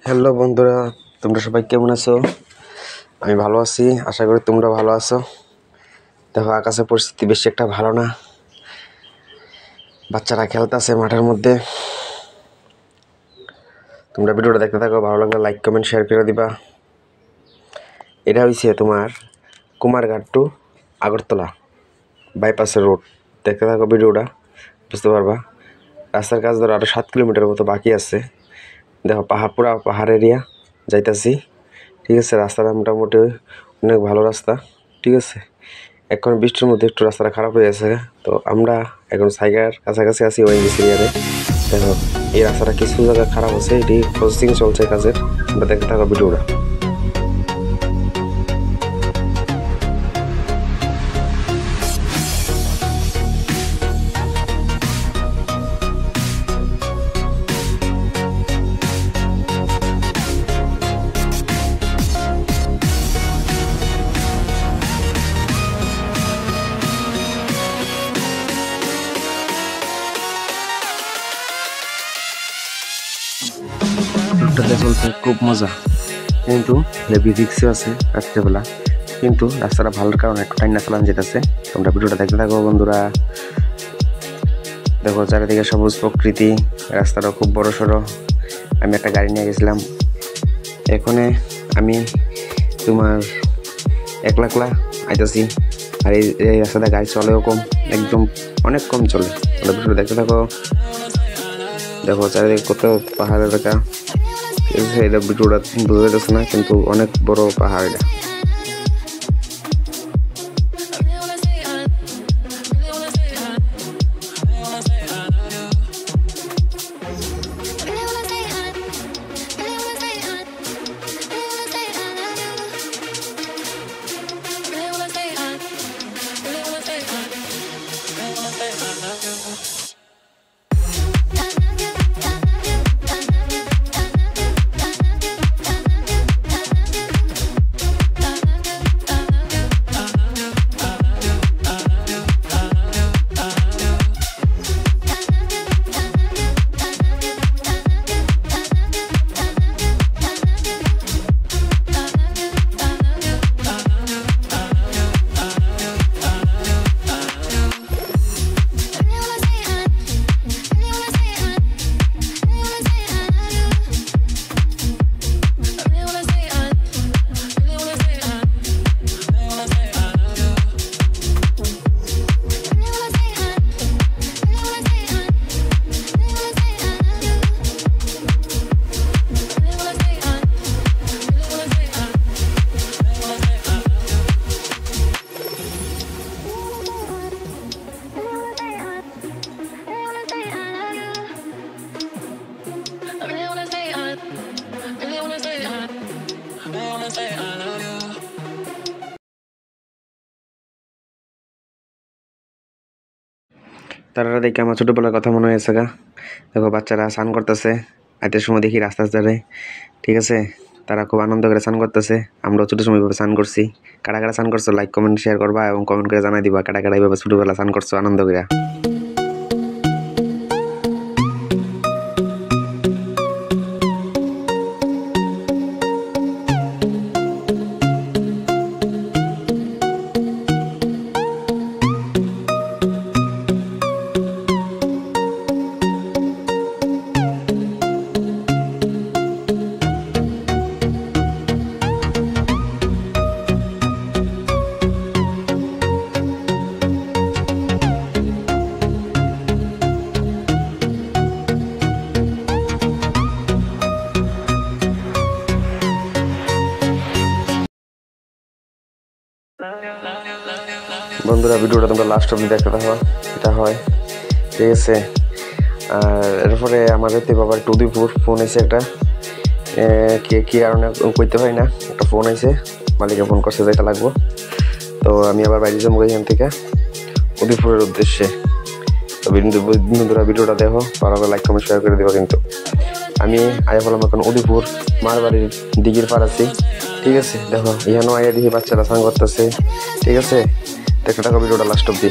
Hello বন্ধুরা, তোমরা সবাই কেমন আছো? আমি ভালো আছি, আশা করি তোমরা ভালো আছো। দেখো আকাশের পরিস্থিতি বেশি একটা ভালো না, বাচ্চারা খেলতেছে মাঠের মধ্যে। তোমরা ভিডিওটা দেখতে থাকো, ভালো লাগলে লাইক কমেন্ট শেয়ার করে দিবা। এটা হয়েছে তোমার কুমারঘাট টু আগরতলা বাইপাসের রোড। দেখতে থাকো ভিডিওটা, বুঝতে পারবা। রাস্তার কাজ ধরো আরও 7 কিলোমিটার মতো বাকি আছে। দেখো পুরা পাহাড় এরিয়া যাইতাছি, ঠিক আছে। রাস্তাটা মোটামুটি অনেক ভালো রাস্তা, ঠিক আছে। এখন বৃষ্টির মধ্যে একটু রাস্তাটা খারাপ হয়ে গেছে, তো আমরা এখন সাইগার কাছাকাছি আছি ওএনজিসি এরিয়াতে। দেখো এই রাস্তাটা কিছু জায়গায় খারাপ আছে, এটি প্রসেসিং চলছে কাজের। আমরা দেখতে থাকো ভিডিওটা। রোডটাতে চলতে খুব মজা, কিন্তু হেভি রিক্সও আছে রাত্রেবেলা। কিন্তু রাস্তাটা ভালোর কারণে একটু টাইম না চালান যেতেছে। তোমরা ভিডিওটা দেখতে থাকো বন্ধুরা। দেখো চারিদিকে সবুজ প্রকৃতি, রাস্তাটা খুব বড় সড়ো। আমি একটা গাড়ি নিয়ে গেছিলাম, এখানে আমি তোমার একলা আইতাছি। আর এই রাস্তাটা গাড়ি চলেও কম, একদম অনেক কম চলে। তোমরা ভিডিওটা দেখতে থাকো। দেখো চারিদিকে কত পাহাড় এলাকা, এটা ভিডিওটা বোঝা যাচ্ছে না, কিন্তু অনেক বড় পাহাড় এটা। তারা দেখে আমার ছোটোবেলার কথা মনে হয়েছে গা। দেখো বাচ্চারা স্নান করতেছে, আইতের সময় দেখি রাস্তার ধারে, ঠিক আছে। তারা খুব আনন্দ করে স্নান করতেছে। আমরাও ছোটো সময় স্নান করছি। কারা কারা স্নান করছো লাইক কমেন্ট শেয়ার করবা, এবং কমেন্ট করে জানাই দিবা কারা কারা এইভাবে ছোটোবেলা স্নান করছো আনন্দ করে। বন্ধুরা ভিডিওটা তোমরা লাস্ট অবধি দেখতে থাকো, এটা হয়, ঠিক আছে। আর এরপরে আমাদের তো বাবার একটু উদয়পুর ফোন এসে একটা, কী কারণে করতে পারি না, একটা ফোন আইছে, মালিকে ফোন করছে যেটা লাগবো। তো আমি আবার বাইরে যাবো এখান থেকে উদয়পুরের উদ্দেশ্যে। তো বন্ধুরা ভিডিওটা দেখো, ভালো করে লাইক কমেন্ট শেয়ার করে দেবো। কিন্তু আমি আয়া বললাম এখন উদয়পুর মারবাড়ির দিঘির পার আছি, ঠিক আছে। দেখো এখানেও আয়া দেখি বাচ্চারা স্নান করতেছে, ঠিক আছে। দেখতে থাকো ভিডিওটা লাস্ট অব্দি।